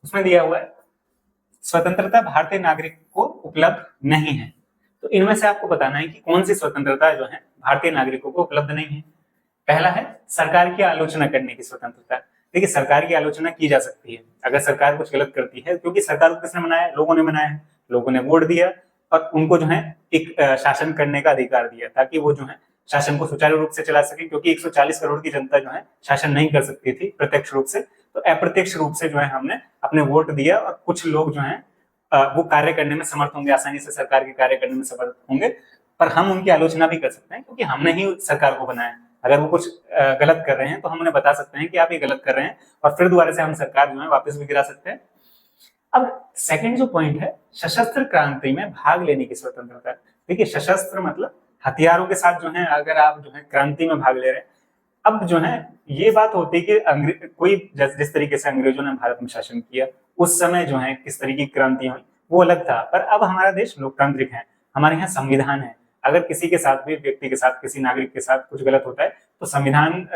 उसमें दिया हुआ है स्वतंत्रता भारतीय नागरिक को उपलब्ध नहीं है। तो इनमें से आपको बताना है कि कौन सी स्वतंत्रता जो है भारतीय नागरिकों को उपलब्ध नहीं है। पहला है सरकार की आलोचना करने की स्वतंत्रता। देखिए, सरकार की आलोचना की जा सकती है अगर सरकार कुछ गलत करती है, क्योंकि सरकार को किसने बनाया है? लोगों ने बनाया है। लोगों ने वोट दिया और उनको जो है एक शासन करने का अधिकार दिया, ताकि वो जो है शासन को सुचारू रूप से चला सके, क्योंकि 140 करोड़ की जनता जो है शासन नहीं कर सकती थी प्रत्यक्ष रूप से। तो अप्रत्यक्ष रूप से जो है हमने अपने वोट दिया और कुछ लोग जो है वो कार्य करने में समर्थ होंगे, आसानी से सरकार के कार्य करने में समर्थ होंगे। पर हम उनकी आलोचना भी कर सकते हैं, क्योंकि हमने ही सरकार को बनाया। अगर वो कुछ गलत कर रहे हैं तो हम उन्हें बता सकते हैं कि आप ये गलत कर रहे हैं, और फिर दोबारा से हम सरकार जो है वापस भी गिरा सकते हैं। अब सेकंड जो पॉइंट है, सशस्त्र क्रांति में भाग लेने की स्वतंत्रता। देखिए, सशस्त्र मतलब हथियारों के साथ जो है अगर आप जो है क्रांति में भाग ले रहे हैं। अब जो है ये बात होती है कि कोई जिस तरीके से अंग्रेजों ने भारत में शासन किया, उस समय जो है किस तरीके की क्रांति हुई वो अलग था। पर अब हमारा देश लोकतांत्रिक है, हमारे यहाँ संविधान है। अगर किसी के साथ भी, व्यक्ति के साथ, किसी नागरिक के साथ कुछ गलत होता है तो संविधान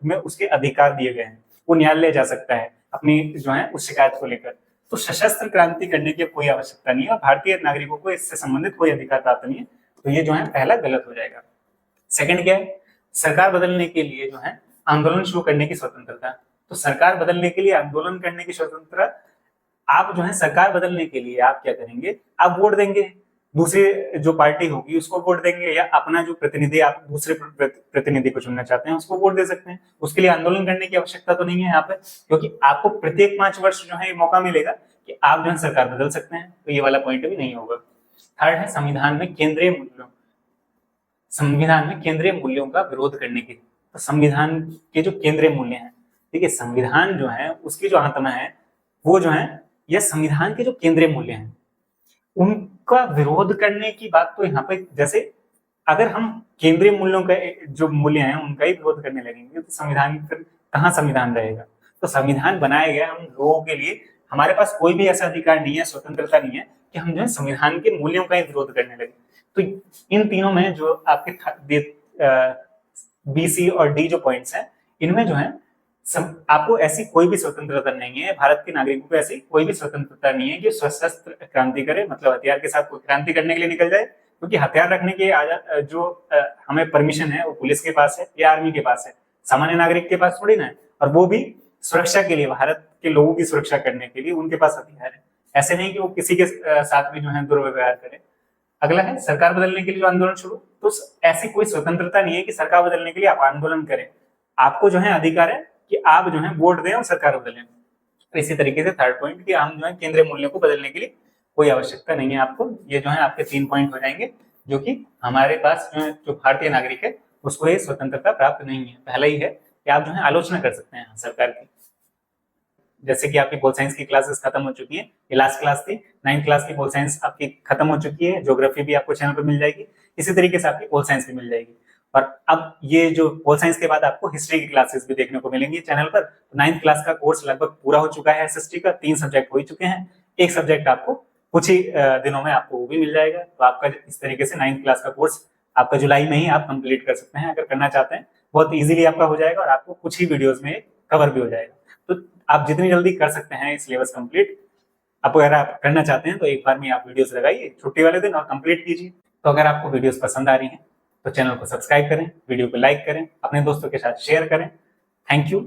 में उसके अधिकार दिए गए हैं। वो न्यायालय जा सकता है अपनी जो है उस शिकायत को लेकर। तो सशस्त्र क्रांति करने की कोई आवश्यकता नहीं है और भारतीय नागरिकों को इससे संबंधित कोई अधिकार प्राप्त नहीं है। तो ये जो है पहला गलत हो जाएगा। सेकंड क्या है? सरकार बदलने के लिए जो है आंदोलन शुरू करने की स्वतंत्रता। तो सरकार बदलने के लिए आंदोलन करने की स्वतंत्रता। आप जो है सरकार बदलने के लिए आप क्या करेंगे? आप वोट देंगे, दूसरी जो पार्टी होगी उसको वोट देंगे, या अपना जो प्रतिनिधि, आप दूसरे प्रतिनिधि को चुनना चाहते हैं उसको वोट दे सकते हैं। उसके लिए आंदोलन करने की आवश्यकता तो नहीं है यहाँ पे, क्योंकि आपको प्रत्येक 5 वर्ष जो है मौका मिलेगा कि आप जो है सरकार बदल सकते हैं। तो ये वाला पॉइंट भी नहीं होगा। थर्ड है संविधान में केंद्रीय मूल्यों का विरोध करने की। तो संविधान के जो केंद्रीय मूल्य हैं, देखिए संविधान जो है उसकी जो आत्मा है वो जो है, यह संविधान के जो केंद्रीय मूल्य हैं उनका विरोध करने की बात। तो यहाँ पे जैसे अगर हम केंद्रीय मूल्यों का जो मूल्य हैं उनका ही विरोध करने लगेंगे तो संविधान फिर कहाँ संविधान रहेगा? तो संविधान बनाया गया हम लोगों के लिए। हमारे पास कोई भी ऐसा अधिकार नहीं है, स्वतंत्रता नहीं है कि हम जो है संविधान के मूल्यों का ही विरोध करने लगे। तो इन तीनों में जो आपके बी, सी और डी जो पॉइंट्स हैं, इनमें जो है आपको ऐसी कोई भी स्वतंत्रता नहीं है, भारत के नागरिकों को ऐसी कोई भी स्वतंत्रता नहीं है कि सशस्त्र क्रांति करे, मतलब हथियार के साथ कोई क्रांति करने के लिए निकल जाए। क्योंकि हथियार रखने के जो हमें परमिशन है वो पुलिस के पास है या आर्मी के पास है, सामान्य नागरिक के पास थोड़ी ना है। और वो भी सुरक्षा के लिए, भारत के लोगों की सुरक्षा करने के लिए उनके पास हथियार है। ऐसे नहीं कि वो किसी के साथ भी जो है दुर्व्यवहार करे। अगला है सरकार बदलने के लिए आंदोलन शुरू। तो ऐसी कोई स्वतंत्रता नहीं है कि सरकार बदलने के लिए आप आंदोलन करें। आपको जो है अधिकार है कि आप जो है वोट दें और सरकार बदलें। तो इसी तरीके से थर्ड पॉइंट कि हम जो है केंद्रीय मूल्यों को बदलने के लिए कोई आवश्यकता नहीं है आपको। ये जो है आपके 3 पॉइंट हो जाएंगे, जो कि हमारे पास जो भारतीय नागरिक है उसको ये स्वतंत्रता प्राप्त नहीं है। पहला ही है कि आप जो है आलोचना कर सकते हैं सरकार की। जैसे कि आपकी पोल साइंस की क्लासेस खत्म हो चुकी है, ये लास्ट क्लास थी। 9th क्लास की पोल साइंस आपकी खत्म हो चुकी है। ज्योग्राफी भी आपको चैनल पर मिल जाएगी, इसी तरीके से आपकी पोल साइंस भी मिल जाएगी। और अब ये जो पोल साइंस के बाद आपको हिस्ट्री की क्लासेस भी देखने को मिलेंगी चैनल पर। 9th क्लास का कोर्स लगभग पूरा हो चुका है। हिस्ट्री का 3 सब्जेक्ट हो चुके हैं, एक सब्जेक्ट आपको कुछ ही दिनों में आपको वो भी मिल जाएगा। तो आपका इस तरीके से 9th क्लास का कोर्स आपका जुलाई में ही आप कंप्लीट कर सकते हैं। अगर करना चाहते हैं बहुत इजीली आपका हो जाएगा और आपको कुछ ही वीडियोस में कवर भी हो जाएगा। तो आप जितनी जल्दी कर सकते हैं सिलेबस कंप्लीट। आप अगर आप करना चाहते हैं तो एक बार में आप वीडियोस लगाइए छुट्टी वाले दिन और कंप्लीट कीजिए। तो अगर आपको वीडियोस पसंद आ रही हैं तो चैनल को सब्सक्राइब करें, वीडियो को लाइक करें, अपने दोस्तों के साथ शेयर करें। Thank you.